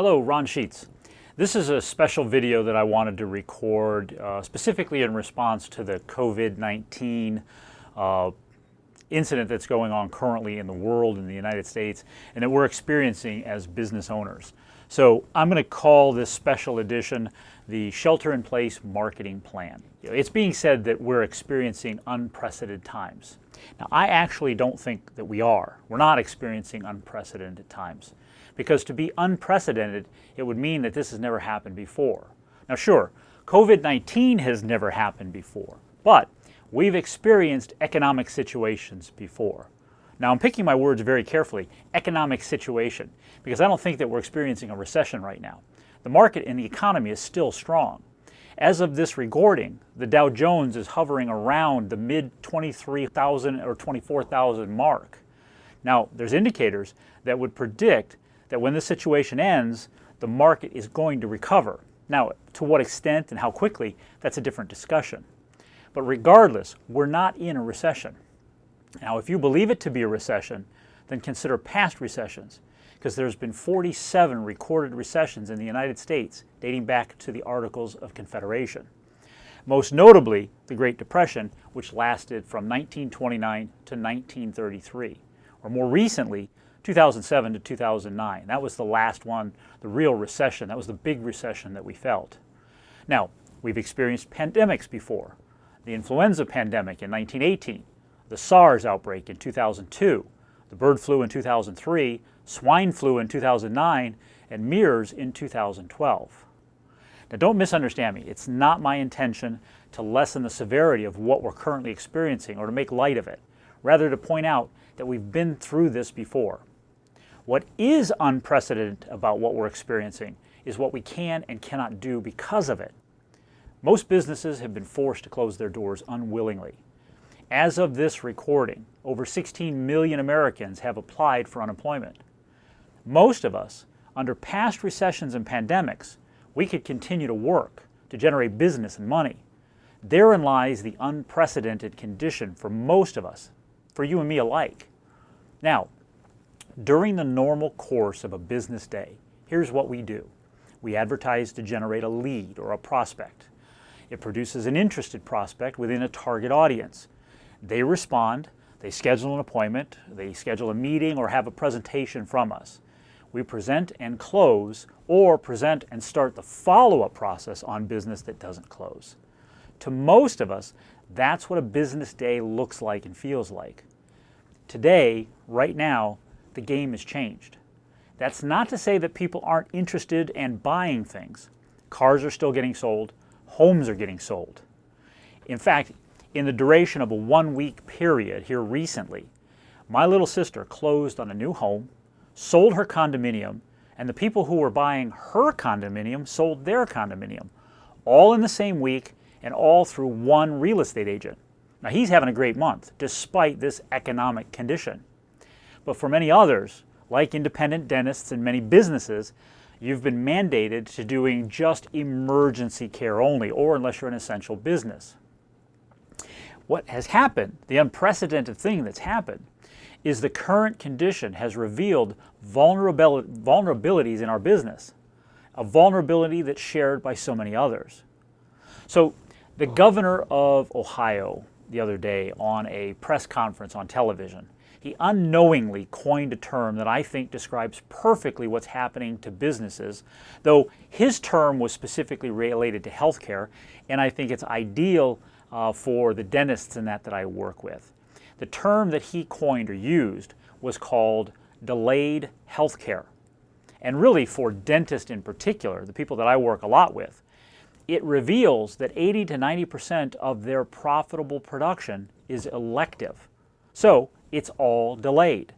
Hello, Ron Sheets. This is a special video that I wanted to record specifically in response to the COVID-19 incident that's going on currently in the world, in the United States, and that we're experiencing as business owners. So I'm going to call this special edition the Shelter-in-Place Marketing Plan. It's being said that we're experiencing unprecedented times. Now, I actually don't think that we are. We're not experiencing unprecedented times. Because to be unprecedented, it would mean that this has never happened before. Now sure, COVID-19 has never happened before, but we've experienced economic situations before. Now I'm picking my words very carefully, economic situation, because I don't think that we're experiencing a recession right now. The market and the economy is still strong. As of this recording, the Dow Jones is hovering around the mid 23,000 or 24,000 mark. Now there's indicators that would predict that when this situation ends, the market is going to recover. Now, to what extent and how quickly, that's a different discussion. But regardless, we're not in a recession. Now, if you believe it to be a recession, then consider past recessions, because there's been 47 recorded recessions in the United States dating back to the Articles of Confederation. Most notably, the Great Depression, which lasted from 1929 to 1933, or more recently, 2007 to 2009. That was the last one, the real recession. That was the big recession that we felt. Now, we've experienced pandemics before. The influenza pandemic in 1918, the SARS outbreak in 2002, the bird flu in 2003, swine flu in 2009, and MERS in 2012. Now, don't misunderstand me. It's not my intention to lessen the severity of what we're currently experiencing or to make light of it. Rather, to point out that we've been through this before. What is unprecedented about what we're experiencing is what we can and cannot do because of it. Most businesses have been forced to close their doors unwillingly. As of this recording, over 16 million Americans have applied for unemployment. Most of us, under past recessions and pandemics, we could continue to work, to generate business and money. Therein lies the unprecedented condition for most of us, for you and me alike. Now, during the normal course of a business day, here's what we do. We advertise to generate a lead or a prospect. It produces an interested prospect within a target audience. They respond, they schedule an appointment, they schedule a meeting or have a presentation from us. We present and close, or present and start the follow-up process on business that doesn't close. To most of us, that's what a business day looks like and feels like. Today, right now, the game has changed. That's not to say that people aren't interested and buying things. Cars are still getting sold, homes are getting sold. In fact, in the duration of a 1-week period here recently, my little sister closed on a new home, sold her condominium, and the people who were buying her condominium sold their condominium, all in the same week and all through one real estate agent. Now he's having a great month despite this economic condition. But for many others, like independent dentists and many businesses, you've been mandated to doing just emergency care only, or unless you're an essential business. What has happened, the unprecedented thing that's happened, is the current condition has revealed vulnerabilities in our business, a vulnerability that's shared by so many others. So the governor of Ohio the other day on a press conference on television, he unknowingly coined a term that I think describes perfectly what's happening to businesses, though his term was specifically related to healthcare, and I think it's ideal for the dentists and that I work with. The term that he coined or used was called delayed healthcare. And really for dentists in particular, the people that I work a lot with, it reveals that 80 to 90% of their profitable production is elective. So it's all delayed.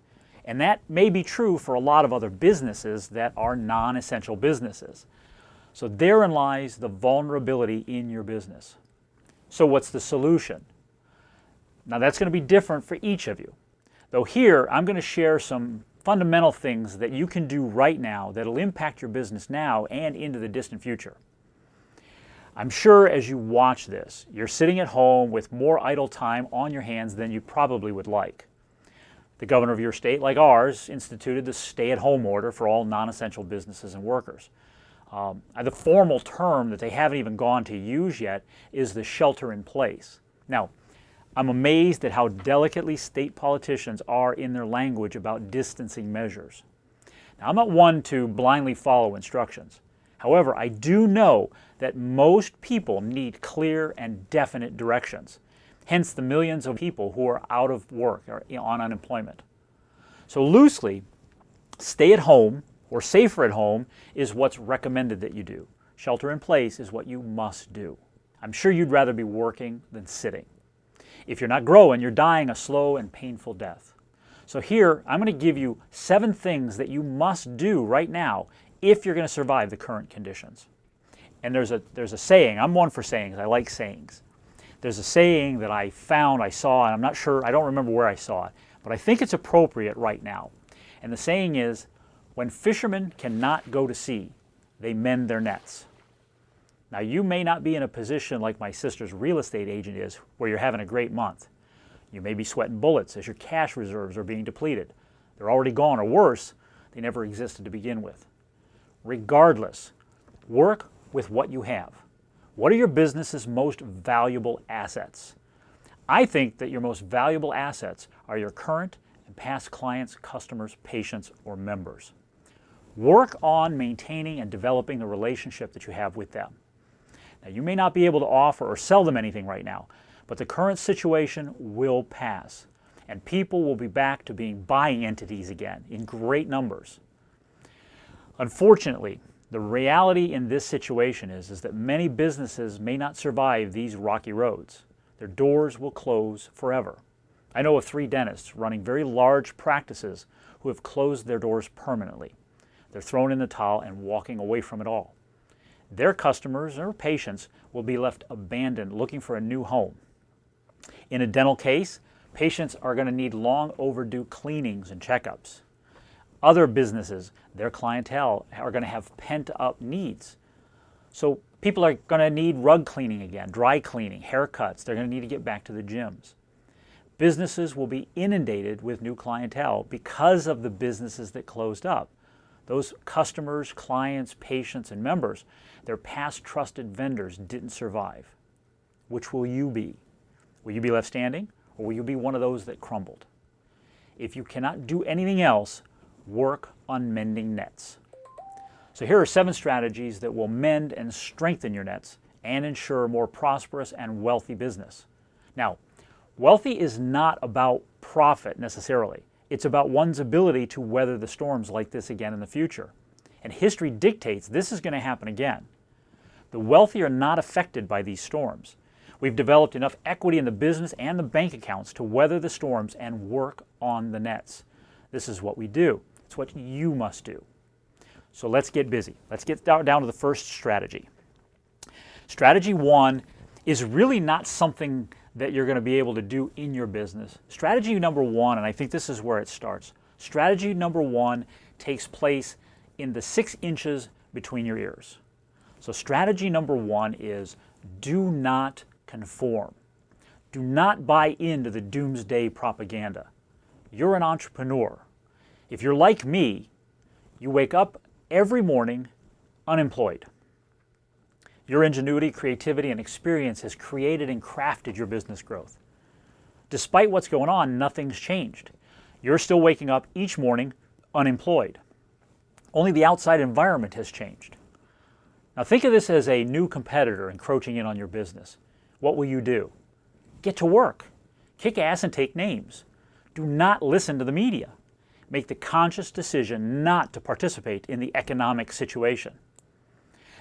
And that may be true for a lot of other businesses that are non-essential businesses. So therein lies the vulnerability in your business. So what's the solution? Now that's going to be different for each of you. Though here I'm going to share some fundamental things that you can do right now that'll impact your business now and into the distant future. I'm sure as you watch this, you're sitting at home with more idle time on your hands than you probably would like. The governor of your state, like ours, instituted the stay-at-home order for all non-essential businesses and workers. The formal term that they haven't even gone to use yet is the shelter-in-place. Now, I'm amazed at how delicately state politicians are in their language about distancing measures. Now, I'm not one to blindly follow instructions. However, I do know that most people need clear and definite directions, hence the millions of people who are out of work or on unemployment. So loosely, stay at home or safer at home is what's recommended that you do. Shelter in place is what you must do. I'm sure you'd rather be working than sitting. If you're not growing, you're dying a slow and painful death. So here, I'm going to give you 7 things that you must do right now if you're going to survive the current conditions. And there's a saying, I'm one for sayings, I like sayings. There's a saying that I saw, and I'm not sure, I don't remember where I saw it, but I think it's appropriate right now. And the saying is, when fishermen cannot go to sea, they mend their nets. Now, you may not be in a position like my sister's real estate agent is, where you're having a great month. You may be sweating bullets as your cash reserves are being depleted. They're already gone, or worse, they never existed to begin with. Regardless, work with what you have. What are your business's most valuable assets? I think that your most valuable assets are your current and past clients, customers, patients, or members. Work on maintaining and developing the relationship that you have with them. Now, you may not be able to offer or sell them anything right now, but the current situation will pass, and people will be back to being buying entities again in great numbers. Unfortunately, the reality in this situation is that many businesses may not survive these rocky roads. Their doors will close forever. I know of 3 dentists running very large practices who have closed their doors permanently. They're thrown in the towel and walking away from it all. Their customers or patients will be left abandoned looking for a new home. In a dental case, patients are going to need long overdue cleanings and checkups. Other businesses, their clientele are going to have pent-up needs. So people are going to need rug cleaning again, dry cleaning, haircuts. They're going to need to get back to the gyms. Businesses will be inundated with new clientele because of the businesses that closed up. Those customers, clients, patients, and members, their past trusted vendors didn't survive. Which will you be? Will you be left standing, or will you be one of those that crumbled? If you cannot do anything else, work on mending nets. So here are 7 strategies that will mend and strengthen your nets and ensure a more prosperous and wealthy business. Now, wealthy is not about profit necessarily. It's about one's ability to weather the storms like this again in the future. And history dictates this is going to happen again. The wealthy are not affected by these storms. We've developed enough equity in the business and the bank accounts to weather the storms and work on the nets. This is what we do. It's what you must do. So let's get busy. Let's get down to the first strategy. Strategy 1 is really not something that you're going to be able to do in your business. Strategy number 1, and I think this is where it starts. Strategy number 1 takes place in the 6 inches between your ears. So strategy number 1 is do not conform. Do not buy into the doomsday propaganda. You're an entrepreneur. If you're like me, you wake up every morning unemployed. Your ingenuity, creativity, and experience has created and crafted your business growth. Despite what's going on, nothing's changed. You're still waking up each morning unemployed. Only the outside environment has changed. Now think of this as a new competitor encroaching in on your business. What will you do? Get to work. Kick ass and take names. Do not listen to the media. Make the conscious decision not to participate in the economic situation.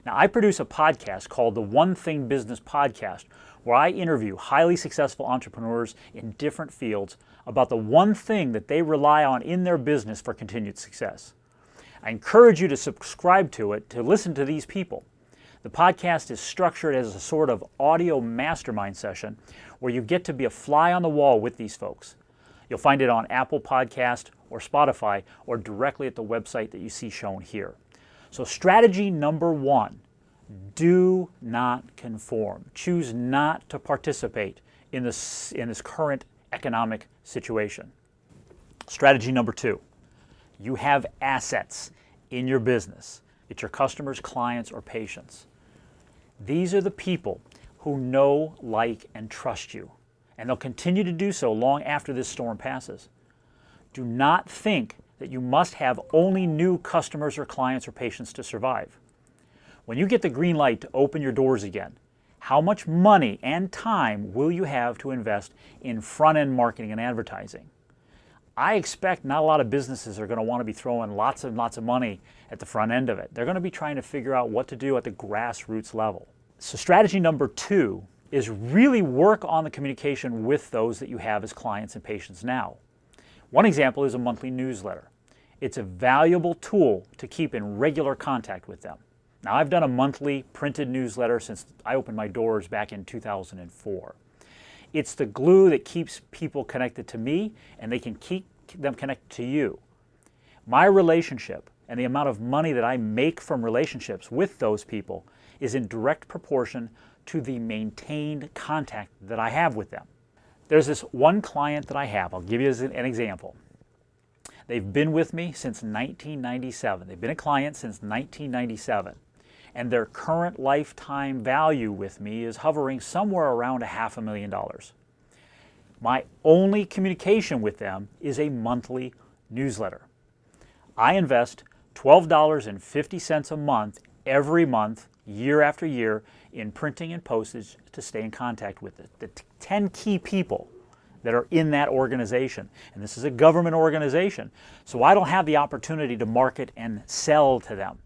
Now, I produce a podcast called the One Thing Business Podcast, where I interview highly successful entrepreneurs in different fields about the one thing that they rely on in their business for continued success. I encourage you to subscribe to it, to listen to these people. The podcast is structured as a sort of audio mastermind session where you get to be a fly on the wall with these folks. You'll find it on Apple Podcast or Spotify or directly at the website that you see shown here. So strategy number 1, do not conform. Choose not to participate in this current economic situation. Strategy number 2, you have assets in your business. It's your customers, clients, or patients. These are the people who know, like, and trust you, and they'll continue to do so long after this storm passes. Do not think that you must have only new customers or clients or patients to survive. When you get the green light to open your doors again, how much money and time will you have to invest in front-end marketing and advertising? I expect not a lot of businesses are going to want to be throwing lots and lots of money at the front end of it. They're going to be trying to figure out what to do at the grassroots level. So strategy number 2 is really work on the communication with those that you have as clients and patients now. One example is a monthly newsletter. It's a valuable tool to keep in regular contact with them. Now, I've done a monthly printed newsletter since I opened my doors back in 2004. It's the glue that keeps people connected to me, and they can keep them connected to you. My relationship and the amount of money that I make from relationships with those people is in direct proportion to the maintained contact that I have with them. There's this one client that I have. I'll give you as an example. They've been with me since 1997. They've been a client since 1997. And their current lifetime value with me is hovering somewhere around $500,000. My only communication with them is a monthly newsletter. I invest $12.50 a month every month, year after year, in printing and postage to stay in contact with the 10 key people that are in that organization. And this is a government organization, so I don't have the opportunity to market and sell to them.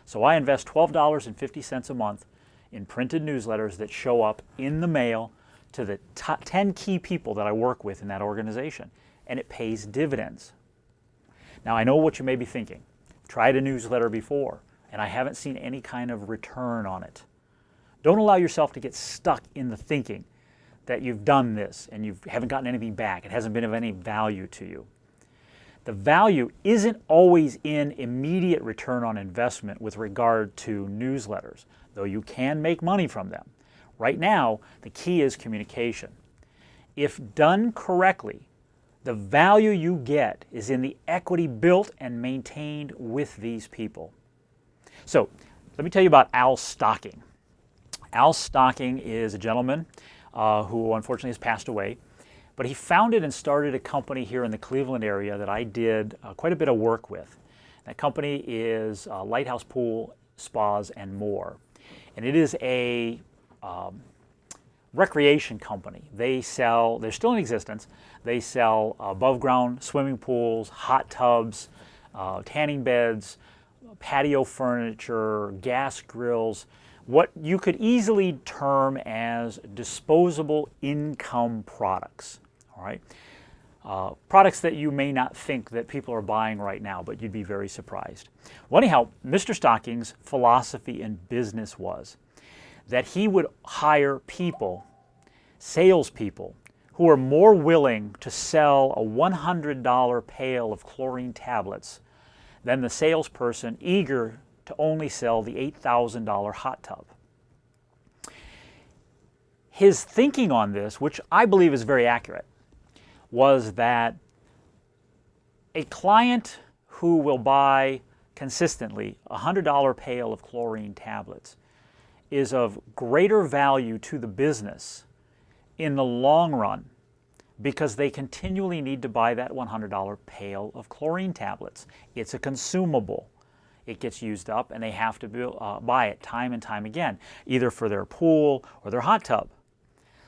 So I invest $12.50 a month in printed newsletters that show up in the mail to the 10 key people that I work with in that organization, and it pays dividends. Now, I know what you may be thinking. Tried a newsletter before, and I haven't seen any kind of return on it. Don't allow yourself to get stuck in the thinking that you've done this and you haven't gotten anything back. It hasn't been of any value to you. The value isn't always in immediate return on investment with regard to newsletters, though you can make money from them. Right now, the key is communication. If done correctly, the value you get is in the equity built and maintained with these people. So, let me tell you about Al Stocking. Al Stocking is a gentleman who unfortunately has passed away. But he founded and started a company here in the Cleveland area that I did quite a bit of work with. That company is Lighthouse Pool, Spas, and More. And it is a recreation company. They're still in existence, they sell above ground swimming pools, hot tubs, tanning beds, patio furniture, gas grills, what you could easily term as disposable income products. All right? Products that you may not think that people are buying right now, but you'd be very surprised. Well, anyhow, Mr. Stocking's philosophy in business was that he would hire people, salespeople, who are more willing to sell a $100 pail of chlorine tablets than the salesperson eager to only sell the $8,000 hot tub. His thinking on this, which I believe is very accurate, was that a client who will buy consistently a $100 pail of chlorine tablets is of greater value to the business in the long run because they continually need to buy that $100 pail of chlorine tablets. It's a consumable. It gets used up and they have to buy it time and time again, either for their pool or their hot tub.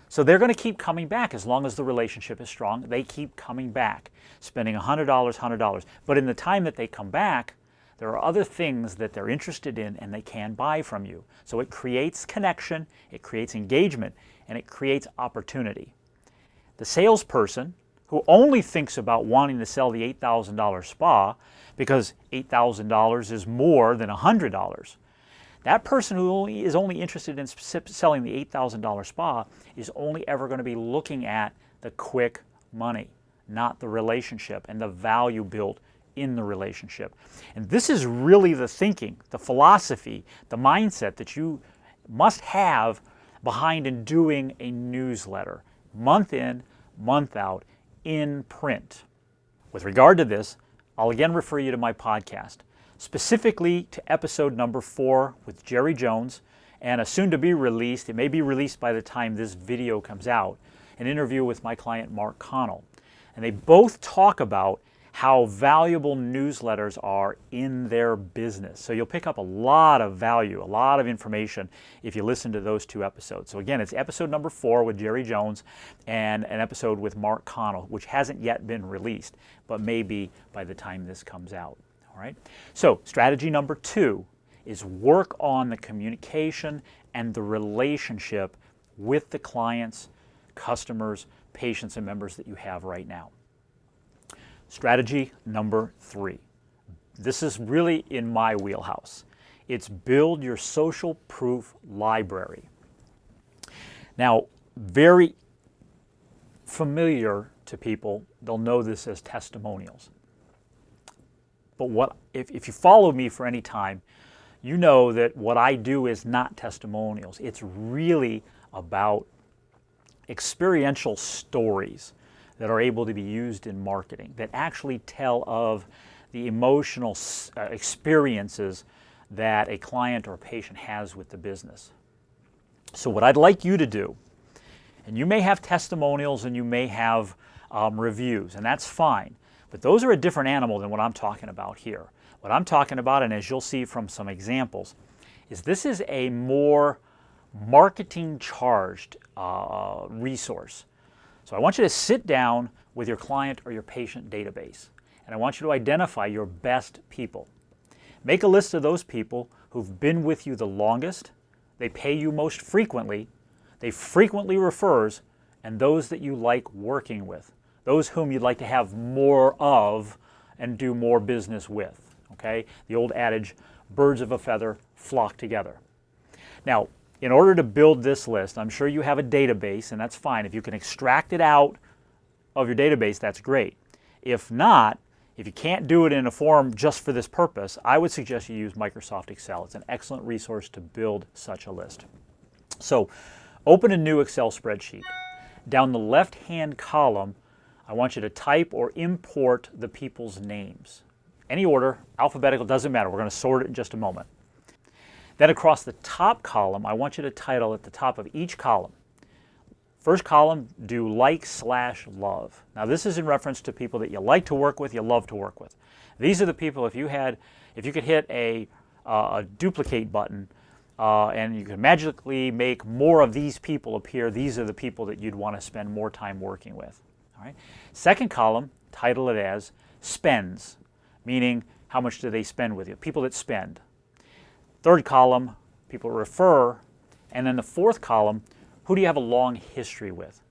So they're going to keep coming back as long as the relationship is strong. They keep coming back, spending $100. But in the time that they come back, there are other things that they're interested in and they can buy from you. So it creates connection, it creates engagement, and it creates opportunity. The salesperson who only thinks about wanting to sell the $8,000 spa because $8,000 is more than $100, that person who is only interested in selling the $8,000 spa is only ever going to be looking at the quick money, not the relationship and the value built in the relationship. And this is really the thinking, the philosophy, the mindset that you must have behind in doing a newsletter, month in, month out, in print. With regard to this, I'll again refer you to my podcast, specifically to episode number 4 with Jerry Jones, and a soon-to-be released, it may be released by the time this video comes out, an interview with my client Mark Connell. And they both talk about how valuable newsletters are in their business. So you'll pick up a lot of value, a lot of information if you listen to those 2 episodes. So again, it's episode number 4 with Jerry Jones and an episode with Mark Connell, which hasn't yet been released, but may be by the time this comes out. All right. So strategy number 2 is work on the communication and the relationship with the clients, customers, patients, and members that you have right now. Strategy number 3. This is really in my wheelhouse. It's build your social proof library. Now, very familiar to people, they'll know this as testimonials. But if you follow me for any time, you know that what I do is not testimonials. It's really about experiential stories that are able to be used in marketing, that actually tell of the emotional experiences that a client or a patient has with the business. So what I'd like you to do, and you may have testimonials and you may have reviews, and that's fine, but those are a different animal than what I'm talking about here. What I'm talking about, and as you'll see from some examples, is this is a more marketing charged resource. So I want you to sit down with your client or your patient database, and I want you to identify your best people. Make a list of those people who've been with you the longest, they pay you most frequently, they frequently refers, and those that you like working with, those whom you'd like to have more of and do more business with. Okay? The old adage, birds of a feather flock together. Now, in order to build this list, I'm sure you have a database, and that's fine. If you can extract it out of your database, that's great. If not, if you can't do it in a form just for this purpose, I would suggest you use Microsoft Excel. It's an excellent resource to build such a list. So, open a new Excel spreadsheet. Down the left-hand column, I want you to type or import the people's names. Any order, alphabetical, doesn't matter. We're going to sort it in just a moment. Then across the top column, I want you to title at the top of each column. First column, do like/love. Now this is in reference to people that you like to work with, you love to work with. These are the people, if you could hit a duplicate button and you could magically make more of these people appear, these are the people that you'd want to spend more time working with. All right. Second column, title it as spends, meaning how much do they spend with you, people that spend. Third column, people refer, and then the fourth column, who do you have a long history with?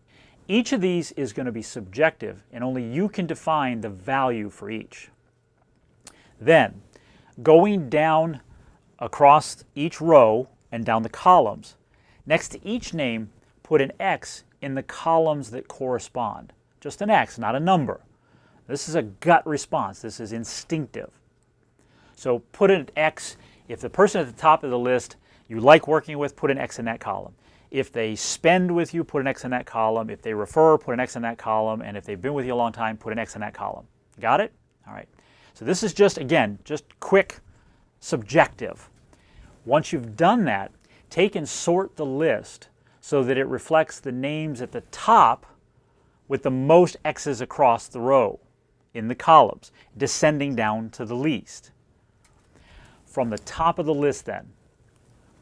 Each of these is going to be subjective, and only you can define the value for each. Then, going down across each row and down the columns, next to each name, put an X in the columns that correspond. Just an X, not a number. This is a gut response. This is instinctive. So put an X. If the person at the top of the list you like working with, put an X in that column. If they spend with you, put an X in that column. If they refer, put an X in that column. And if they've been with you a long time, put an X in that column. Got it? All right. So this is just, again, just quick, subjective. Once you've done that, take and sort the list so that it reflects the names at the top with the most X's across the row in the columns, descending down to the least. From the top of the list then,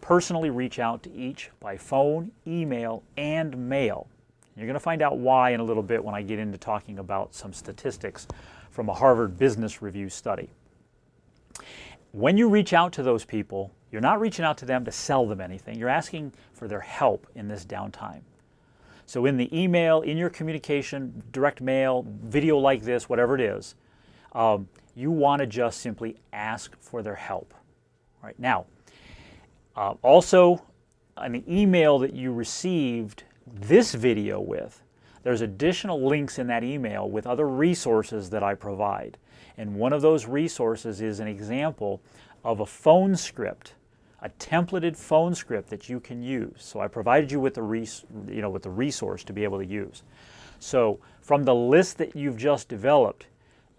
personally reach out to each by phone, email, and mail. You're going to find out why in a little bit when I get into talking about some statistics from a Harvard Business Review study. When you reach out to those people, you're not reaching out to them to sell them anything. You're asking for their help in this downtime. So in the email, in your communication, direct mail, video like this, whatever it is, you want to just simply ask for their help. Right now, also, on the email that you received this video with, there's additional links in that email with other resources that I provide. And one of those resources is an example of a phone script, a templated phone script that you can use. So I provided you with the resource to be able to use. So from the list that you've just developed,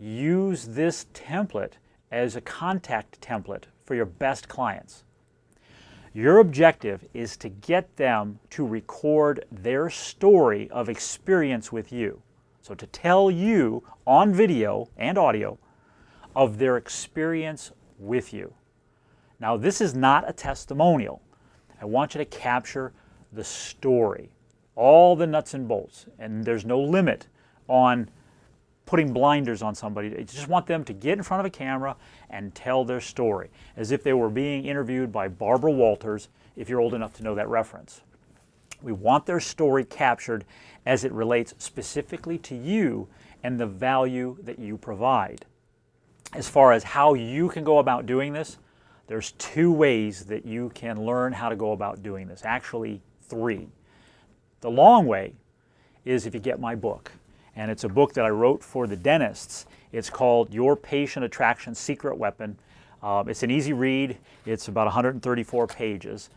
use this template as a contact template for your best clients. Your objective is to get them to record their story of experience with you. So to tell you on video and audio of their experience with you. Now, this is not a testimonial. I want you to capture the story, all the nuts and bolts, and there's no limit on putting blinders on somebody. I just want them to get in front of a camera and tell their story as if they were being interviewed by Barbara Walters, if you're old enough to know that reference. We want their story captured as it relates specifically to you and the value that you provide. As far as how you can go about doing this, there's 2 ways that you can learn how to go about doing this. Actually, 3. The long way is if you get my book. And it's a book that I wrote for the dentists. It's called Your Patient Attraction Secret Weapon. It's an easy read. It's about 134 pages.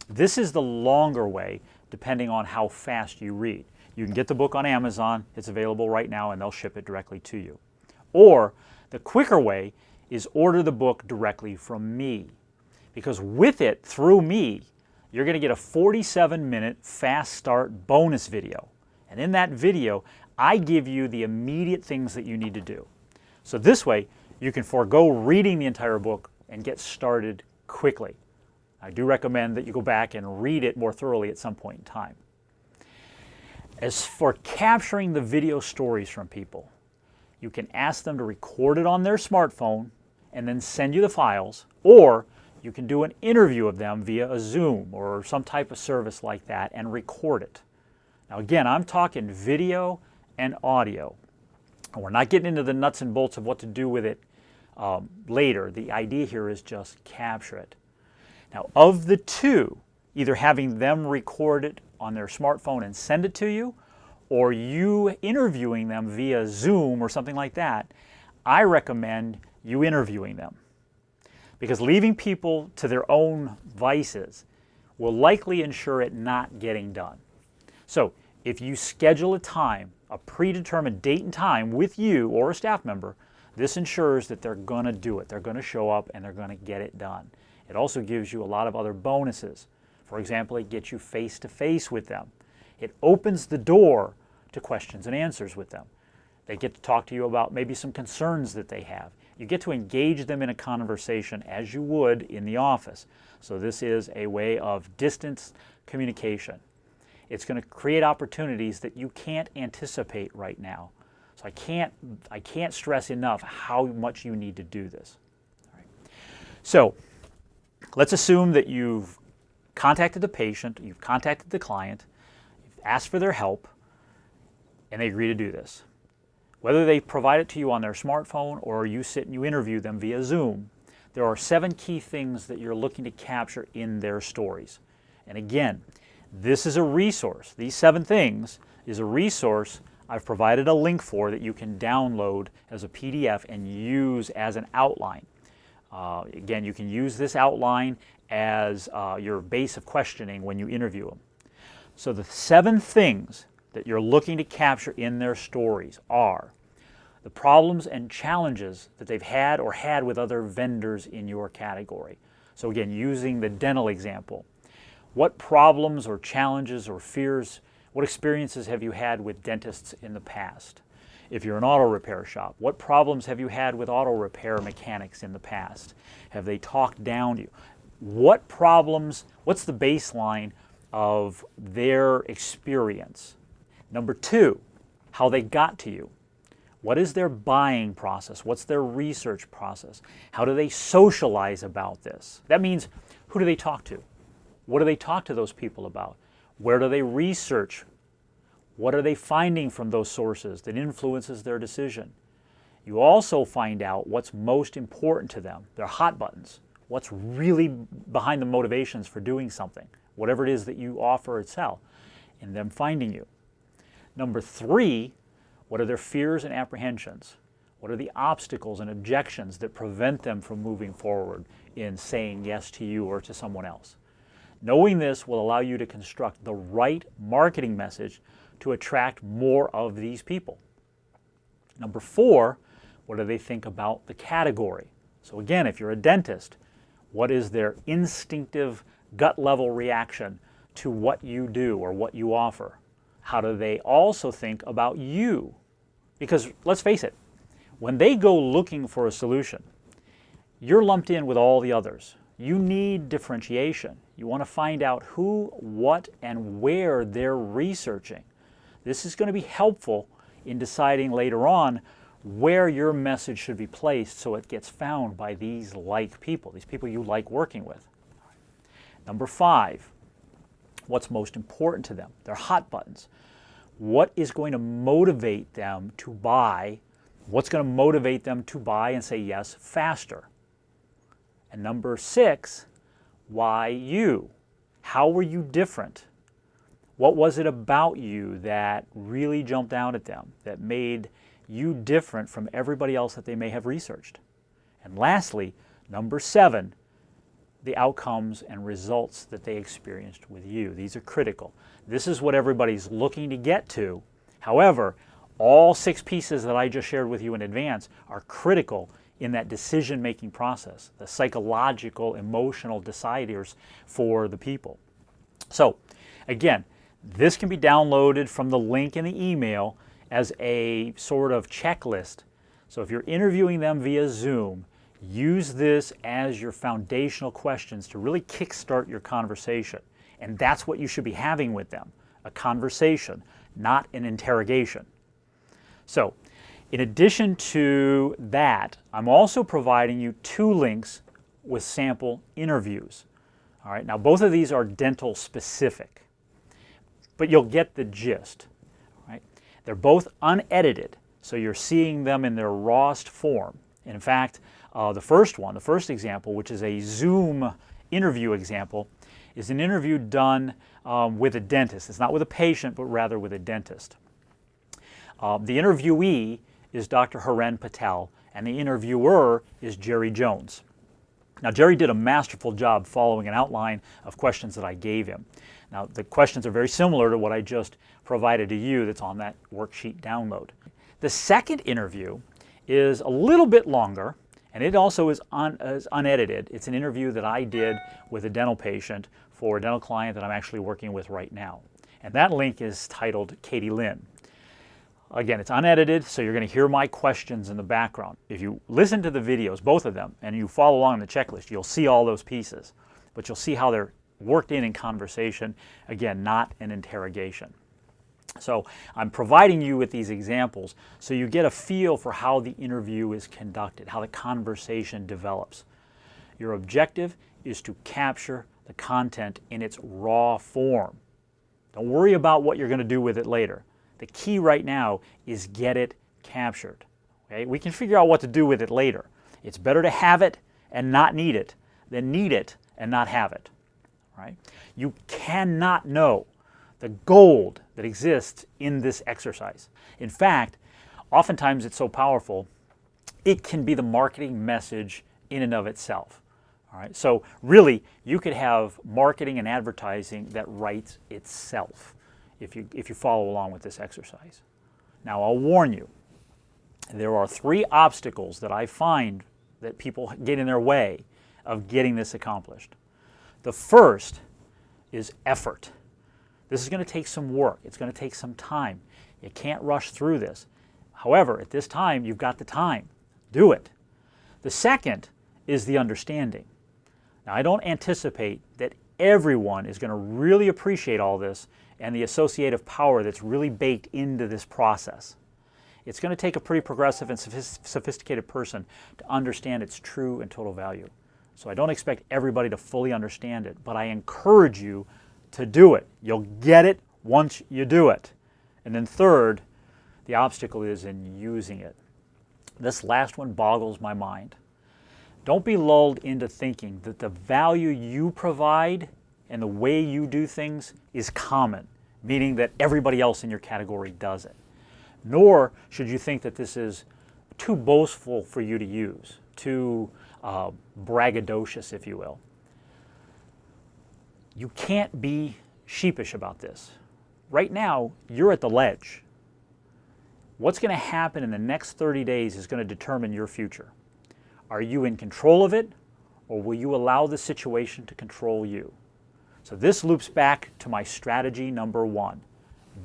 This is the longer way, depending on how fast you read. You can get the book on Amazon. It's available right now, and they'll ship it directly to you. Or the quicker way is order the book directly from me. Because with it, through me, you're going to get a 47-minute fast start bonus video. And in that video, I give you the immediate things that you need to do. So this way, you can forego reading the entire book and get started quickly. I do recommend that you go back and read it more thoroughly at some point in time. As for capturing the video stories from people, you can ask them to record it on their smartphone and then send you the files, or you can do an interview of them via a Zoom or some type of service like that and record it. Now again, I'm talking video and audio. And we're not getting into the nuts and bolts of what to do with it later. The idea here is just capture it. Now of the 2, either having them record it on their smartphone and send it to you, or you interviewing them via Zoom or something like that, I recommend you interviewing them. Because leaving people to their own vices will likely ensure it not getting done. So if you schedule a time, a predetermined date and time with you or a staff member, this ensures that they're going to do it. They're going to show up and they're going to get it done. It also gives you a lot of other bonuses. For example, it gets you face-to-face with them. It opens the door to questions and answers with them. They get to talk to you about maybe some concerns that they have. You get to engage them in a conversation as you would in the office. So this is a way of distance communication. It's going to create opportunities that you can't anticipate right now. So I can't stress enough how much you need to do this. All right. So let's assume that you've contacted the patient, you've contacted the client, you've asked for their help, and they agree to do this. Whether they provide it to you on their smartphone or you sit and you interview them via Zoom, there are 7 key things that you're looking to capture in their stories. And again, this is a resource. These 7 things is a resource I've provided a link for that you can download as a PDF and use as an outline. Again, you can use this outline as your base of questioning when you interview them. So the 7 things that you're looking to capture in their stories are the problems and challenges that they've had or had with other vendors in your category. So again, using the dental example, what problems or challenges or fears, what experiences have you had with dentists in the past? If you're an auto repair shop, what problems have you had with auto repair mechanics in the past? Have they talked down to you? What problems, what's the baseline of their experience? Number 2, how they got to you. What is their buying process? What's their research process? How do they socialize about this? That means, who do they talk to? What do they talk to those people about? Where do they research? What are they finding from those sources that influences their decision? You also find out what's most important to them, their hot buttons, what's really behind the motivations for doing something, whatever it is that you offer or sell, and them finding you. Number 3, what are their fears and apprehensions? What are the obstacles and objections that prevent them from moving forward in saying yes to you or to someone else? Knowing this will allow you to construct the right marketing message to attract more of these people. Number 4, what do they think about the category? So again, if you're a dentist, what is their instinctive gut level reaction to what you do or what you offer? How do they also think about you? Because let's face it, when they go looking for a solution, you're lumped in with all the others. You need differentiation. You want to find out who, what, and where they're researching. This is going to be helpful in deciding later on where your message should be placed so it gets found by these people you like working with. Number 5, what's most important to them? They're hot buttons. What is going to motivate them to buy? What's going to motivate them to buy and say yes faster? And number 6, why you? How were you different? What was it about you that really jumped out at them, that made you different from everybody else that they may have researched? And lastly, number 7, the outcomes and results that they experienced with you. These are critical. This is what everybody's looking to get to. However, all 6 pieces that I just shared with you in advance are critical in that decision-making process, the psychological, emotional deciders for the people. So, again, this can be downloaded from the link in the email as a sort of checklist. So if you're interviewing them via Zoom, use this as your foundational questions to really kickstart your conversation. And that's what you should be having with them, a conversation, not an interrogation. So, in addition to that, I'm also providing you 2 links with sample interviews. All right, now both of these are dental specific, but you'll get the gist. Right? They're both unedited, so you're seeing them in their rawest form. In fact, the first example, which is a Zoom interview example, is an interview done with a dentist. It's not with a patient, but rather with a dentist. The interviewee is Dr. Haren Patel, and the interviewer is Jerry Jones. Now, Jerry did a masterful job following an outline of questions that I gave him. Now, the questions are very similar to what I just provided to you that's on that worksheet download. The second interview is a little bit longer, and it also is unedited. It's an interview that I did with a dental patient for a dental client that I'm actually working with right now. And that link is titled Katie Lynn. Again, it's unedited, so you're going to hear my questions in the background. If you listen to the videos, both of them, and you follow along the checklist, you'll see all those pieces. But you'll see how they're worked in conversation, again, not an interrogation. So I'm providing you with these examples so you get a feel for how the interview is conducted, how the conversation develops. Your objective is to capture the content in its raw form. Don't worry about what you're going to do with it later. The key right now is get it captured. Okay? We can figure out what to do with it later. It's better to have it and not need it than need it and not have it. Right? You cannot know the gold that exists in this exercise. In fact, oftentimes it's so powerful, it can be the marketing message in and of itself. All right? So really, you could have marketing and advertising that writes itself if you follow along with this exercise. Now, I'll warn you, there are 3 obstacles that I find that people get in their way of getting this accomplished. The first is effort. This is going to take some work. It's going to take some time. You can't rush through this. However, at this time, you've got the time. Do it. The second is the understanding. Now, I don't anticipate that everyone is going to really appreciate all this and the associative power that's really baked into this process. It's going to take a pretty progressive and sophisticated person to understand its true and total value. So I don't expect everybody to fully understand it, but I encourage you to do it. You'll get it once you do it. And then third, the obstacle is in using it. This last one boggles my mind. Don't be lulled into thinking that the value you provide and the way you do things is common, meaning that everybody else in your category does it. Nor should you think that this is too boastful for you to use, too braggadocious, if you will. You can't be sheepish about this. Right now, you're at the ledge. What's going to happen in the next 30 days is going to determine your future. Are you in control of it, or will you allow the situation to control you? So this loops back to my strategy number 1.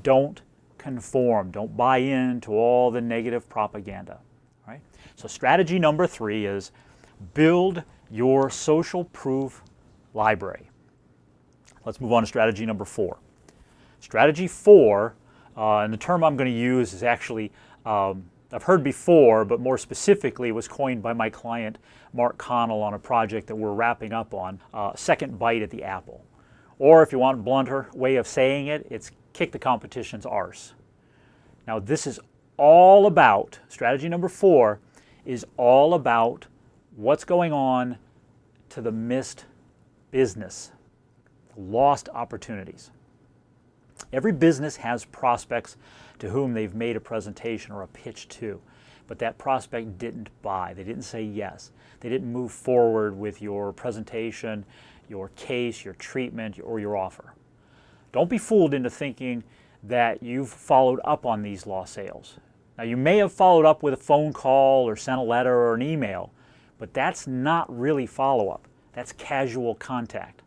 Don't conform. Don't buy into all the negative propaganda. Right? So strategy number 3 is build your social proof library. Let's move on to strategy number 4. Strategy 4, and the term I'm going to use is actually, I've heard before, but more specifically was coined by my client Mark Connell on a project that we're wrapping up on, second bite at the apple. Or if you want a blunter way of saying it, it's kick the competition's arse. Now this is all about, strategy number 4 is all about what's going on to the missed business, the lost opportunities. Every business has prospects to whom they've made a presentation or a pitch to, but that prospect didn't buy. They didn't say yes. They didn't move forward with your presentation, your case, your treatment, or your offer. Don't be fooled into thinking that you've followed up on these lost sales. Now, you may have followed up with a phone call or sent a letter or an email, but that's not really follow-up. That's casual contact.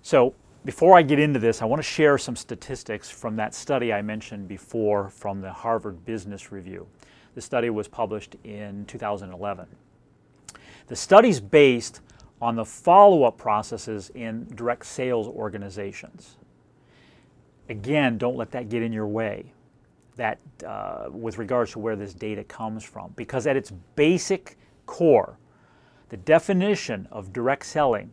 So, before I get into this, I want to share some statistics from that study I mentioned before from the Harvard Business Review. The study was published in 2011. The study's based on the follow-up processes in direct sales organizations. Again, don't let that get in your way, that with regards to where this data comes from, because at its basic core, the definition of direct selling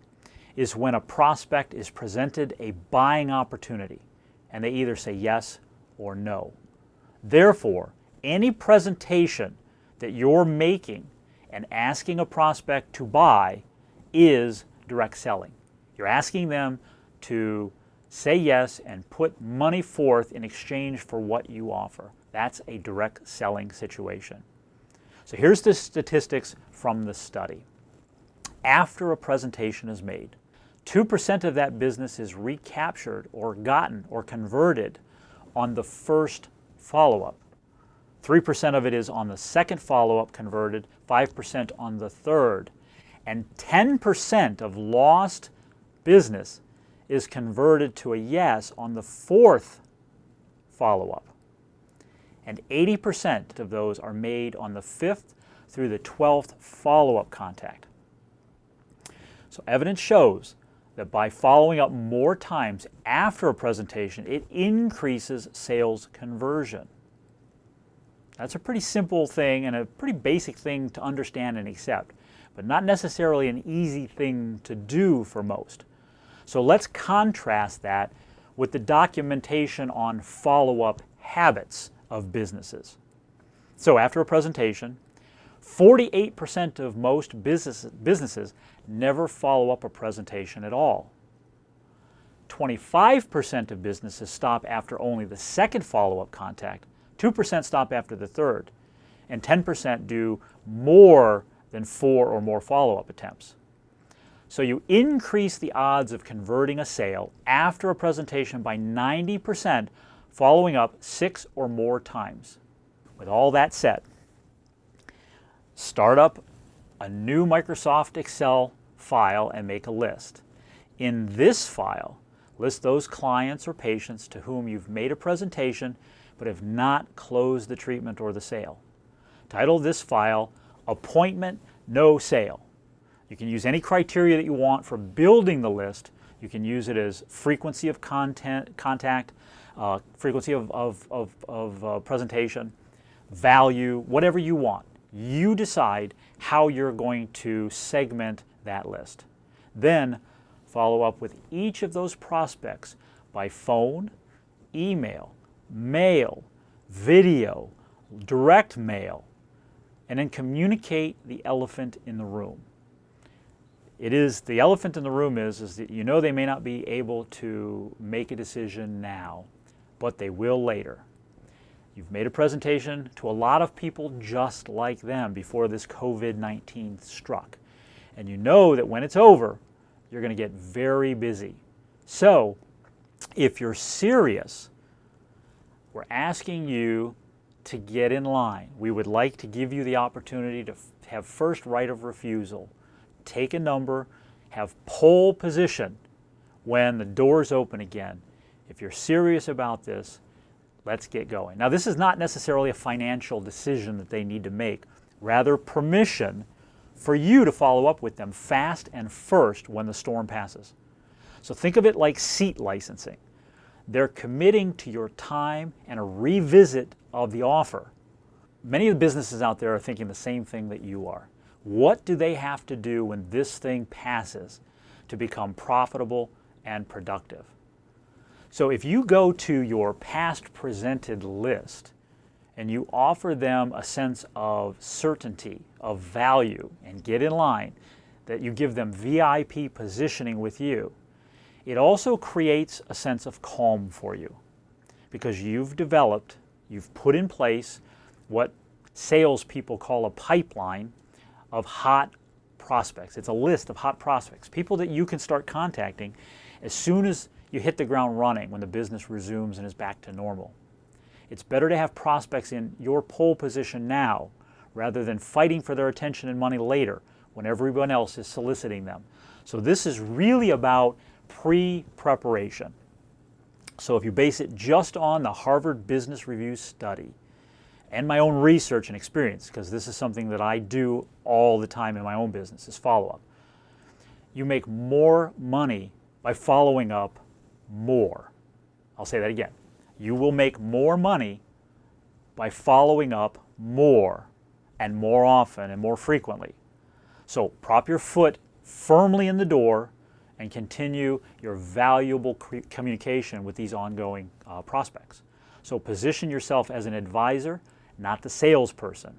is when a prospect is presented a buying opportunity and they either say yes or no. Therefore, any presentation that you're making and asking a prospect to buy is direct selling. You're asking them to say yes and put money forth in exchange for what you offer. That's a direct selling situation. So here's the statistics from the study. After a presentation is made, 2% of that business is recaptured or gotten or converted on the first follow-up. 3% of it is on the second follow-up converted, 5% on the third, and 10% of lost business is converted to a yes on the fourth follow-up. And 80% of those are made on the 5th through the 12th follow-up contact. So evidence shows that by following up more times after a presentation, it increases sales conversion. That's a pretty simple thing and a pretty basic thing to understand and accept, but not necessarily an easy thing to do for most. So let's contrast that with the documentation on follow-up habits of businesses. So after a presentation, 48% of most businesses never follow up a presentation at all. 25% of businesses stop after only the second follow-up contact, 2% stop after the third, and 10% do more than 4 or more follow-up attempts. So you increase the odds of converting a sale after a presentation by 90%, following up 6 or more times. With all that said, start up a new Microsoft Excel file and make a list. In this file, list those clients or patients to whom you've made a presentation but have not closed the treatment or the sale. Title this file, Appointment No Sale. You can use any criteria that you want for building the list. You can use it as frequency of contact, frequency of presentation, value, whatever you want. You decide how you're going to segment that list. Then follow up with each of those prospects by phone, email, mail, video, direct mail, and then communicate the elephant in the room. The elephant in the room is that you know they may not be able to make a decision now, but they will later. You've made a presentation to a lot of people just like them before this COVID-19 struck. And you know that when it's over, you're going to get very busy. So, if you're serious, we're asking you to get in line. We would like to give you the opportunity to have first right of refusal. Take a number, have pole position when the doors open again. If you're serious about this, let's get going. Now, this is not necessarily a financial decision that they need to make, rather permission for you to follow up with them fast and first when the storm passes. So think of it like seat licensing. They're committing to your time and a revisit of the offer. Many of the businesses out there are thinking the same thing that you are. What do they have to do when this thing passes to become profitable and productive? So if you go to your past presented list and you offer them a sense of certainty, of value, and get in line, that you give them VIP positioning with you, it also creates a sense of calm for you because you've put in place what salespeople call a pipeline of hot prospects. It's a list of hot prospects, people that you can start contacting as soon as you hit the ground running when the business resumes and is back to normal. It's better to have prospects in your pole position now rather than fighting for their attention and money later when everyone else is soliciting them. So this is really about pre-preparation. So if you base it just on the Harvard Business Review study and my own research and experience, because this is something that I do all the time in my own business, is follow-up. You make more money by following up more. I'll say that again. You will make more money by following up more and more often and more frequently. So prop your foot firmly in the door and continue your valuable communication with these ongoing prospects. So position yourself as an advisor, not the salesperson.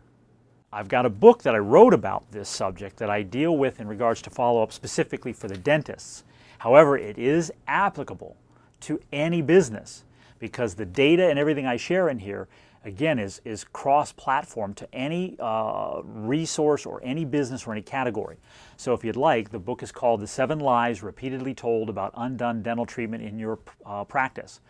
I've got a book that I wrote about this subject that I deal with in regards to follow-up specifically for the dentists. However, it is applicable to any business because the data and everything I share in here, again, is cross-platform to any resource or any business or any category. So if you'd like, the book is called The 7 Lies Repeatedly Told About Undone Dental Treatment in Your Practice.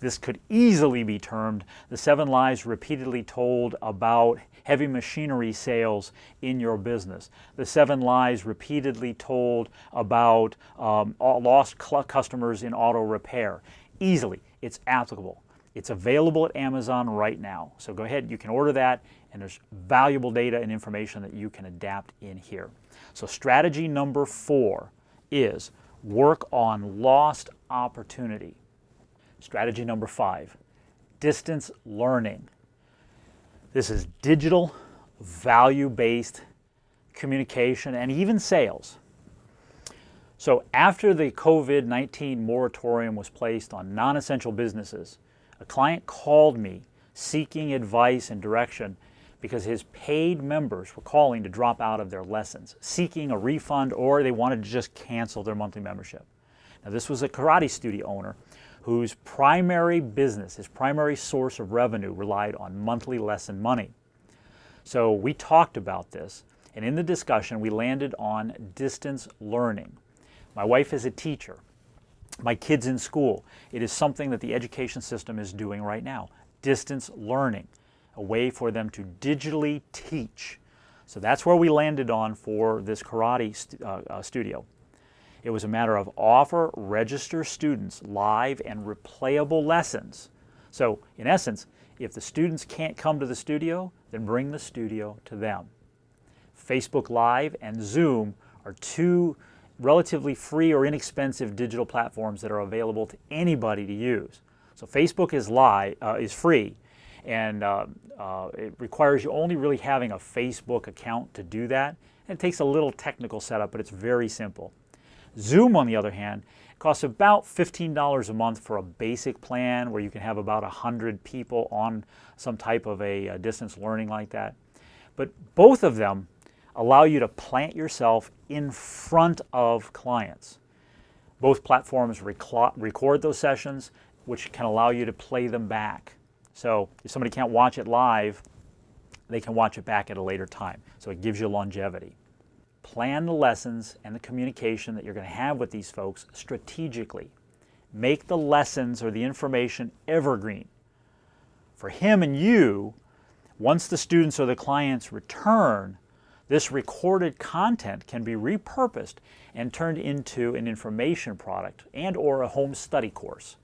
This could easily be termed The 7 Lies Repeatedly Told About Heavy Machinery Sales in Your Business. The 7 Lies Repeatedly Told About Lost Customers in Auto Repair. Easily, it's applicable. It's available at Amazon right now. So go ahead, you can order that, and there's valuable data and information that you can adapt in here. So strategy number 4 is work on lost opportunity. Strategy number 5, distance learning. This is digital, value-based communication and even sales. So after the COVID-19 moratorium was placed on non-essential businesses, a client called me seeking advice and direction because his paid members were calling to drop out of their lessons, seeking a refund, or they wanted to just cancel their monthly membership. Now, this was a karate studio owner whose primary business, his primary source of revenue, relied on monthly lesson money. So we talked about this, and in the discussion, we landed on distance learning. My wife is a teacher. My kids in school. It is something that the education system is doing right now. Distance learning, a way for them to digitally teach. So that's where we landed on for this karate studio. It was a matter of register students live and replayable lessons. So in essence, if the students can't come to the studio, then bring the studio to them. Facebook Live and Zoom are 2 relatively free or inexpensive digital platforms that are available to anybody to use. So Facebook is free, and it requires you only really having a Facebook account to do that. And it takes a little technical setup, but it's very simple. Zoom, on the other hand, costs about $15 a month for a basic plan where you can have about 100 people on some type of a distance learning like that. But both of them allow you to plant yourself in front of clients. Both platforms record those sessions, which can allow you to play them back. So if somebody can't watch it live, they can watch it back at a later time. So it gives you longevity. Plan the lessons and the communication that you're going to have with these folks strategically. Make the lessons or the information evergreen. For him and you, Once the students or the clients return, this recorded content can be repurposed and turned into an information product and or a home study course.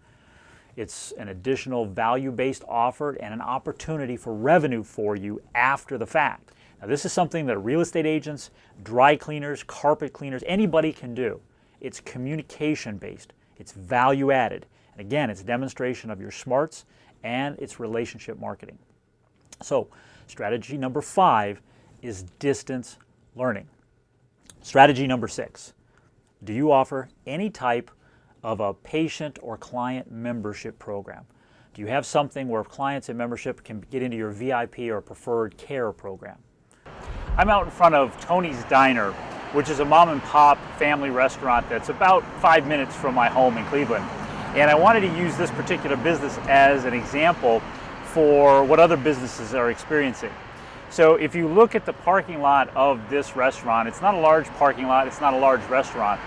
It's an additional value-based offer and an opportunity for revenue for you after the fact. Now, this is something that real estate agents, dry cleaners, carpet cleaners, anybody can do. It's communication-based. It's value-added. And again, it's a demonstration of your smarts and it's relationship marketing. So, strategy number 5 is distance learning. Strategy number 6, do you offer any type of a patient or client membership program? Do you have something where clients and membership can get into your VIP or preferred care program? I'm out in front of Tony's Diner, which is a mom and pop family restaurant that's about 5 minutes from my home in Cleveland. And I wanted to use this particular business as an example for what other businesses are experiencing. So if you look at the parking lot of this restaurant, it's not a large parking lot, it's not a large restaurant,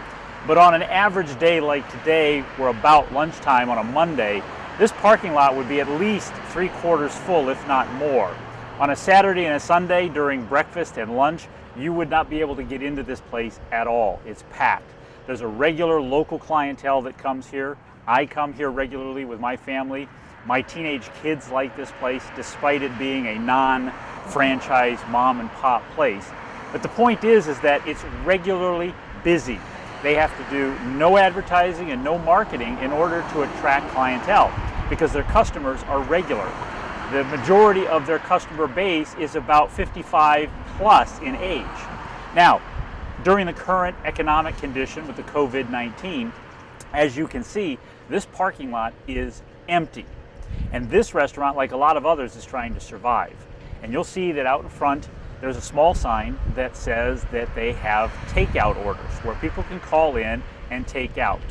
but on an average day like today, we're about lunchtime on a Monday, this parking lot would be at least 3/4 full, if not more. On a Saturday and a Sunday during breakfast and lunch, you would not be able to get into this place at all. It's packed. There's a regular local clientele that comes here. I come here regularly with my family. My teenage kids like this place despite it being a non-franchise mom and pop place. But the point is that it's regularly busy. They have to do no advertising and no marketing in order to attract clientele because their customers are regular. The majority of their customer base is about 55 plus in age. Now, during the current economic condition with the COVID-19, as you can see, this parking lot is empty. And this restaurant, like a lot of others, is trying to survive. And you'll see that out in front, there's a small sign that says that they have takeout orders where people can call in and take out,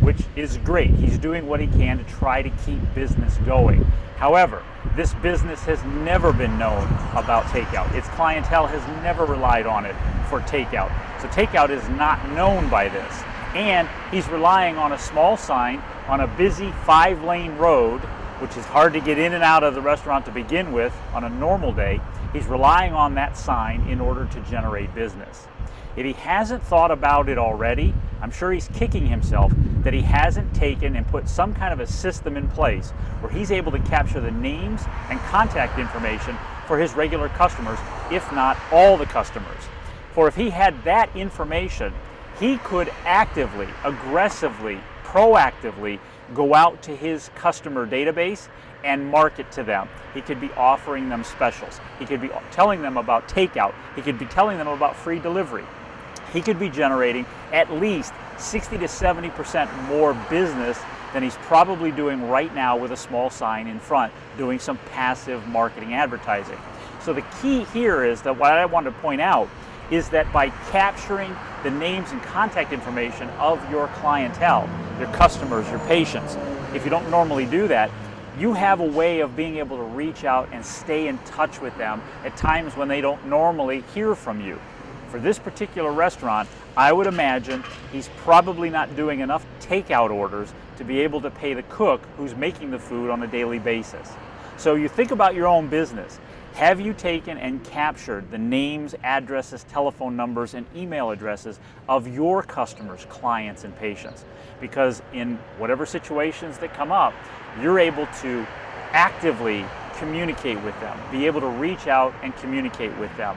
which is great. He's doing what he can to try to keep business going. However, this business has never been known about takeout. Its clientele has never relied on it for takeout. So takeout is not known by this. And he's relying on a small sign on a busy 5-lane road, which is hard to get in and out of the restaurant to begin with on a normal day. He's relying on that sign in order to generate business. If he hasn't thought about it already, I'm sure he's kicking himself that he hasn't taken and put some kind of a system in place where he's able to capture the names and contact information for his regular customers, if not all the customers. For if he had that information, he could actively, aggressively, proactively go out to his customer database and market to them. He could be offering them specials. He could be telling them about takeout. He could be telling them about free delivery. He could be generating at least 60 to 70% more business than he's probably doing right now with a small sign in front, doing some passive marketing advertising. So the key here is that what I want to point out is that by capturing the names and contact information of your clientele, your customers, your patients, if you don't normally do that, you have a way of being able to reach out and stay in touch with them at times when they don't normally hear from you. For this particular restaurant, I would imagine he's probably not doing enough takeout orders to be able to pay the cook who's making the food on a daily basis. So you think about your own business. Have you taken and captured the names, addresses, telephone numbers, and email addresses of your customers, clients, and patients? Because in whatever situations that come up, you're able to actively communicate with them, be able to reach out and communicate with them.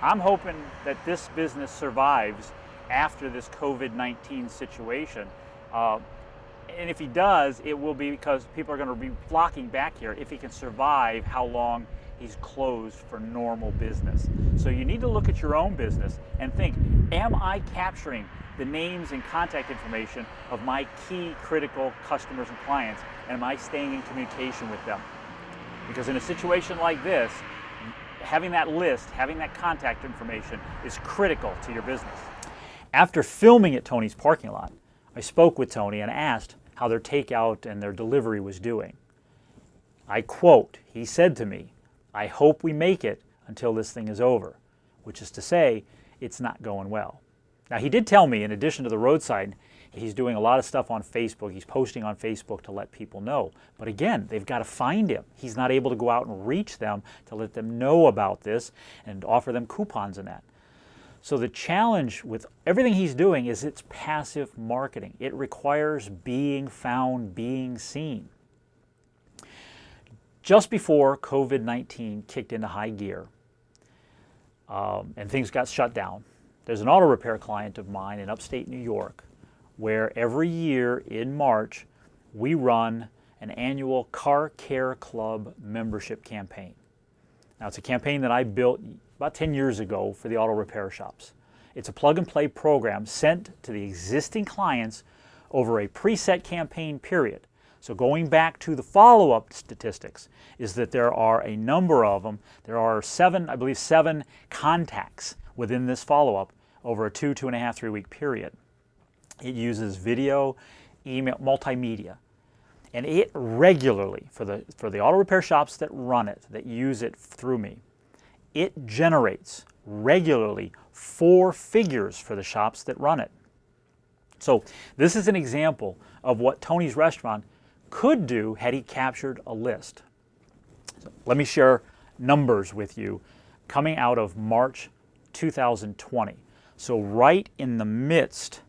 I'm hoping that this business survives after this COVID-19 situation. And if he does, it will be because people are going to be flocking back here if he can survive how long he's closed for normal business. So you need to look at your own business and think, am I capturing the names and contact information of my key critical customers and clients, and am I staying in communication with them? Because in a situation like this, having that list, having that contact information is critical to your business. After filming at Tony's parking lot, I spoke with Tony and asked how their takeout and their delivery was doing. I quote, he said to me, "I hope we make it until this thing is over," which is to say, it's not going well. Now, he did tell me, in addition to the roadside, he's doing a lot of stuff on Facebook. He's posting on Facebook to let people know. But again, they've got to find him. He's not able to go out and reach them to let them know about this and offer them coupons and that. So the challenge with everything he's doing is it's passive marketing. It requires being found, being seen. Just before COVID-19 kicked into high gear and things got shut down, there's an auto repair client of mine in upstate New York where every year in March we run an annual Car Care Club membership campaign. Now, it's a campaign that I built about 10 years ago for the auto repair shops. It's a plug-and-play program sent to the existing clients over a preset campaign period. So going back to the follow-up statistics is that there are a number of them. There are I believe seven contacts within this follow-up over a 2.5, 3 week period. It uses video, email, multimedia. And it regularly, for the auto repair shops that run it, that use it through me, it generates regularly 4 figures for the shops that run it. So this is an example of what Tony's Restaurant could do had he captured a list. So let me share numbers with you coming out of March 2020. So right in the midst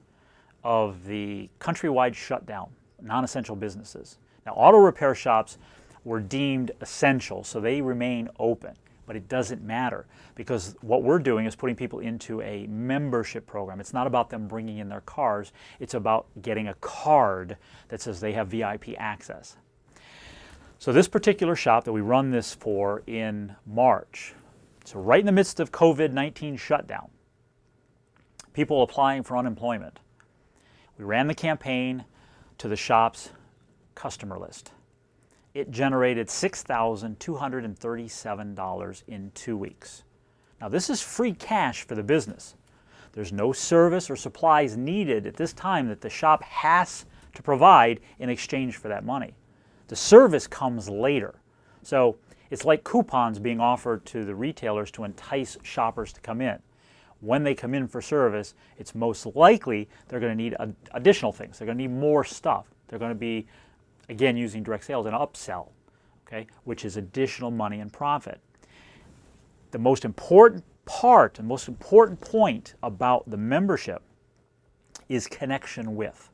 of the countrywide shutdown, non-essential businesses. Now, auto repair shops were deemed essential, so they remain open. But it doesn't matter because what we're doing is putting people into a membership program. It's not about them bringing in their cars. It's about getting a card that says they have VIP access. So this particular shop that we run this for in March, so right in the midst of COVID-19 shutdown, people applying for unemployment, we ran the campaign to the shop's customer list. It generated $6,237 in 2 weeks. Now, this is free cash for the business. There's no service or supplies needed at this time that the shop has to provide in exchange for that money. The service comes later. So it's like coupons being offered to the retailers to entice shoppers to come in. When they come in for service, it's most likely they're going to need additional things. They're going to need more stuff. They're going to be, again, using direct sales, an upsell, okay, which is additional money and profit. The most important part, and most important point about the membership is connection with,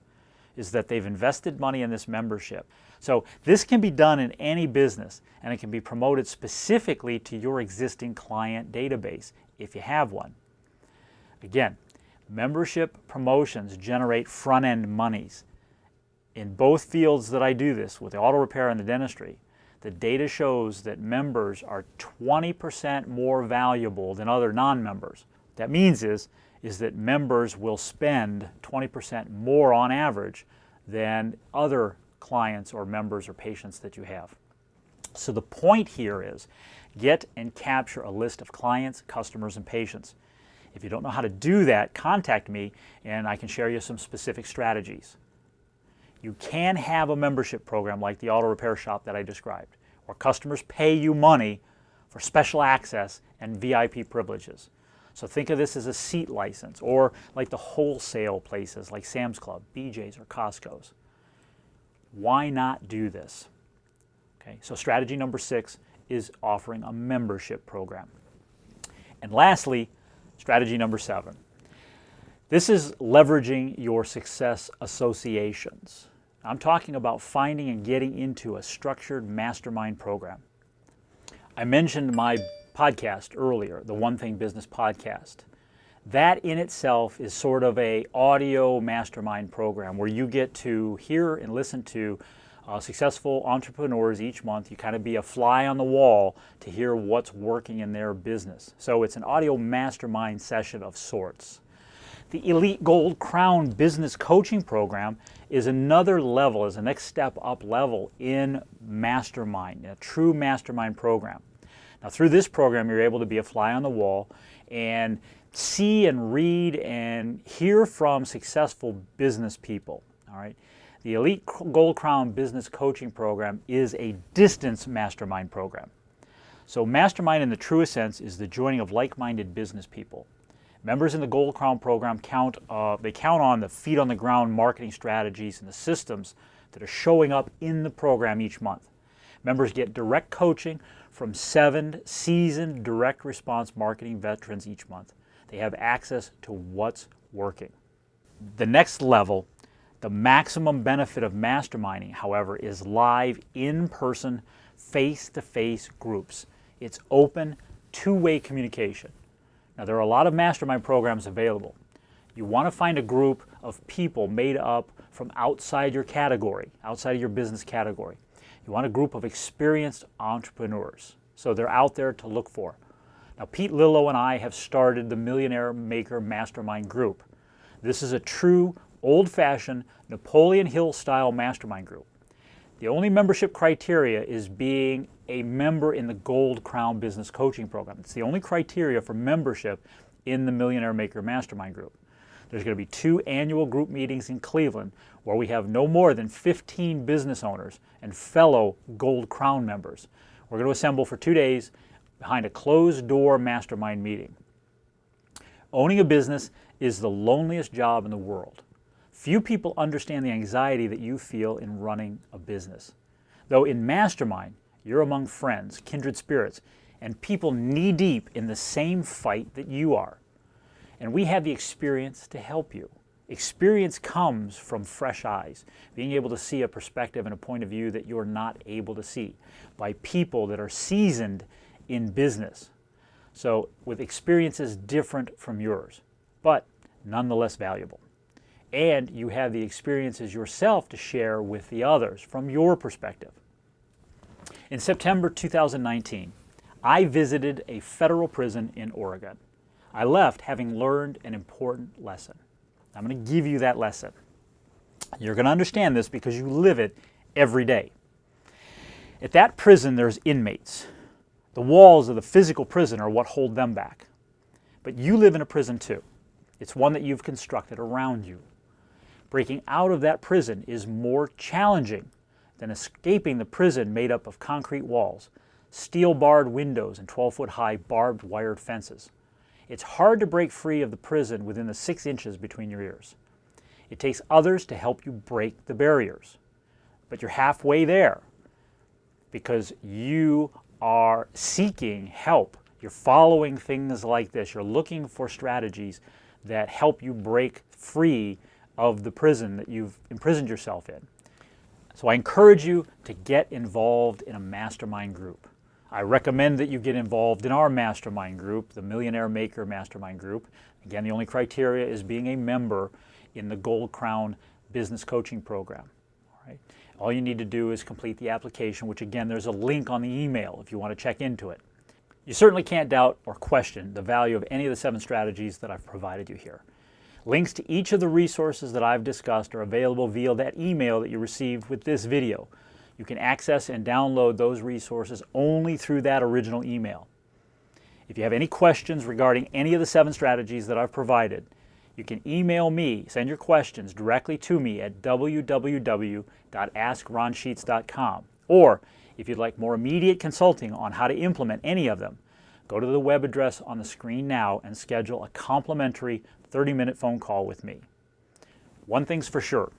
is that they've invested money in this membership. So this can be done in any business, and it can be promoted specifically to your existing client database if you have one. Again, membership promotions generate front-end monies. In both fields that I do this, with the auto repair and the dentistry, the data shows that members are 20% more valuable than other non-members. What that means is that members will spend 20% more on average than other clients or members or patients that you have. So the point here is get and capture a list of clients, customers, and patients. If you don't know how to do that, contact me and I can share you some specific strategies. You can have a membership program like the auto repair shop that I described, where customers pay you money for special access and VIP privileges. So think of this as a seat license, or like the wholesale places like Sam's Club, BJ's, or Costco's. Why not do this? Okay, so strategy number 6 is offering a membership program. And lastly, strategy number 7. This is leveraging your success associations. I'm talking about finding and getting into a structured mastermind program. I mentioned my podcast earlier, the One Thing Business podcast. That in itself is sort of a audio mastermind program where you get to hear and listen to successful entrepreneurs each month. You kind of be a fly on the wall to hear what's working in their business. So it's an audio mastermind session of sorts. The Elite Gold Crown Business Coaching Program is another level, is the next step up level in mastermind, a true mastermind program. Now through this program, you're able to be a fly on the wall and see and read and hear from successful business people, all right? The Elite Gold Crown Business Coaching Program is a distance mastermind program. So mastermind in the truest sense is the joining of like-minded business people. Members in the Gold Crown program count on the feet on the ground marketing strategies and the systems that are showing up in the program each month. Members get direct coaching from 7 seasoned direct response marketing veterans each month. They have access to what's working. The next level, the maximum benefit of masterminding, however, is live, in-person, face-to-face groups. It's open, two-way communication. Now, there are a lot of mastermind programs available. You want to find a group of people made up from outside your category, outside of your business category. You want a group of experienced entrepreneurs, so they're out there to look for. Now, Pete Lillo and I have started the Millionaire Maker Mastermind Group. This is a true, old-fashioned, Napoleon Hill-style mastermind group. The only membership criteria is being a member in the Gold Crown Business Coaching Program. It's the only criteria for membership in the Millionaire Maker Mastermind Group. There's going to be 2 annual group meetings in Cleveland where we have no more than 15 business owners and fellow Gold Crown members. We're going to assemble for 2 days behind a closed-door mastermind meeting. Owning a business is the loneliest job in the world. Few people understand the anxiety that you feel in running a business. Though in Mastermind, you're among friends, kindred spirits, and people knee-deep in the same fight that you are. And we have the experience to help you. Experience comes from fresh eyes, being able to see a perspective and a point of view that you're not able to see by people that are seasoned in business. So with experiences different from yours, but nonetheless valuable. And you have the experiences yourself to share with the others from your perspective. In September 2019, I visited a federal prison in Oregon. I left having learned an important lesson. I'm going to give you that lesson. You're going to understand this because you live it every day. At that prison, there's inmates. The walls of the physical prison are what hold them back. But you live in a prison too. It's one that you've constructed around you. Breaking out of that prison is more challenging than escaping the prison made up of concrete walls, steel-barred windows, and 12-foot-high barbed-wired fences. It's hard to break free of the prison within the 6 inches between your ears. It takes others to help you break the barriers. But you're halfway there because you are seeking help. You're following things like this. You're looking for strategies that help you break free of the prison that you've imprisoned yourself in. So I encourage you to get involved in a mastermind group. I recommend that you get involved in our mastermind group, the Millionaire Maker Mastermind Group. Again, the only criteria is being a member in the Gold Crown Business Coaching Program. All right? All you need to do is complete the application, which again, there's a link on the email if you want to check into it. You certainly can't doubt or question the value of any of the 7 strategies that I've provided you here. Links to each of the resources that I've discussed are available via that email that you received with this video. You can access and download those resources only through that original email. If you have any questions regarding any of the 7 strategies that I've provided, you can email me, send your questions directly to me at www.askRonSheets.com. Or if you'd like more immediate consulting on how to implement any of them, go to the web address on the screen now and schedule a complimentary 30-minute phone call with me. One thing's for sure,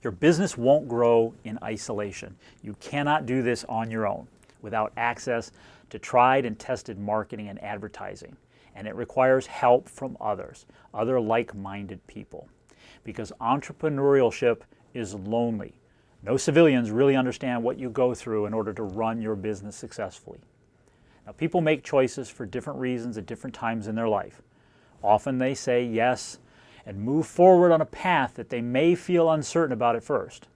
your business won't grow in isolation. You cannot do this on your own without access to tried and tested marketing and advertising. And it requires help from others, other like-minded people. Because entrepreneurship is lonely. No civilians really understand what you go through in order to run your business successfully. Now, people make choices for different reasons at different times in their life. Often they say yes and move forward on a path that they may feel uncertain about at first.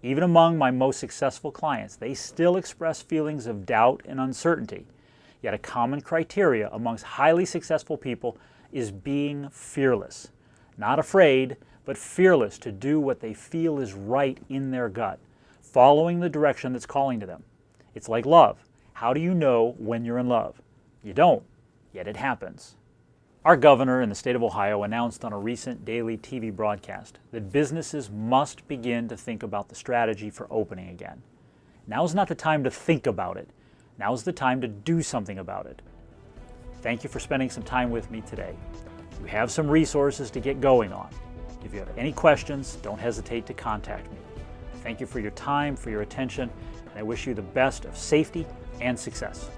Even among my most successful clients, they still express feelings of doubt and uncertainty. Yet a common criteria amongst highly successful people is being fearless. Not afraid, but fearless to do what they feel is right in their gut, following the direction that's calling to them. It's like love. How do you know when you're in love? You don't, yet it happens. Our governor in the state of Ohio announced on a recent daily TV broadcast that businesses must begin to think about the strategy for opening again. Now's not the time to think about it. Now's the time to do something about it. Thank you for spending some time with me today. You have some resources to get going on. If you have any questions, don't hesitate to contact me. Thank you for your time, for your attention, and I wish you the best of safety and success.